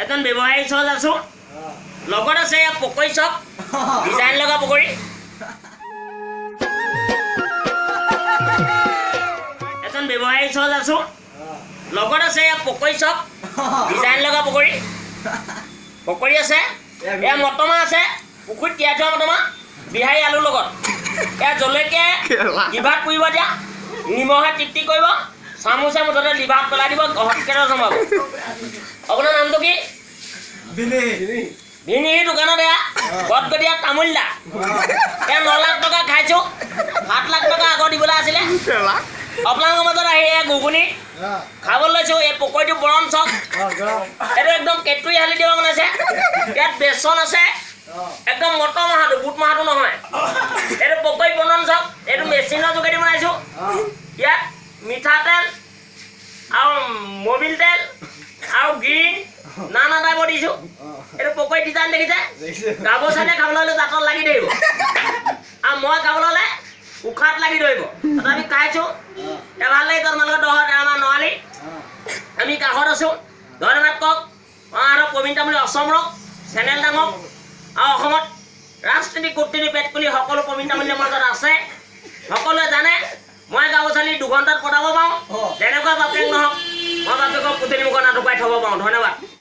এজন ব্যৱসায়িক চচ আছো লগত আছে পকৰি চপ ডিজাইন লগা পকৰি এজন ব্যৱসায়িক চচ আছো লগত আছে পকৰি চপ ডিজাইন লগা পকৰি আছে এয়া মটমা আছে পুখুৰীত তিয়াই থোৱা মটমা বিহাৰী আলুৰ লগত এয়া জলকীয়া লিভাত পুৰিব দিয়া নিমখে তৃপ্তি কৰিব চামুচে মুঠতে লিভাত পেলাই দিব হটকেটত জমাব আপোনাৰ নামটো কি ভিনি দোকানত এয়া বটগদিয়া তামোলদা এয়া 9 লাখ টকা খাইছো 7 লাখ টকা আগৰ দিবলৈ আছিলে আপোনালোকৰ মাজত আহি এয়া ঘুগুনি খাবলৈ লৈছো এই পকৰিটো বৰণ চক এইটো একদম কেটুৰি হালি দিব বনাইছে ইয়াত বেচন আছে একদম মটৰ মাহাটো বুট মাহাটো নহয় এইটো পকৰি বনন চক এইটো মেচিনৰ যোগেদি বনাইছো ইয়াত মিঠাতেল আৰু মবিল তেল আৰু গ্ৰীণ নানা টাইপৰ দিছো এইটো পকৰি ডিজাইন দেখিছে গাব চাইডে খাবলৈ হ'লে দাঁতত লাগি ধৰিব আৰু মই খাবলৈ হ'লে উশাত লাগি ধৰিব তথাপি খাইছো ভাল লাগি তোমালোকৰ দহত আমাৰ নোৱালি আমি কাষত আছো ধন্যবাদ কওক আৰু প্ৰবীণ তামুলী অসম ৰক চেনেল ডাঙক আৰু অসমত ৰাজনীতি কূটনীতি পেটকুলি সকলো প্ৰবীণ তামুলীৰ মাজত আছে সকলোৱে জানে মই গাঁও চালি 2 ঘণ্টাত পঠাব পাৰোঁ যেনেকুৱা বাপেক নহওক মই বাপেকক পুতলি মুখত নাটুকাই থ'ব পাৰোঁ ধন্যবাদ।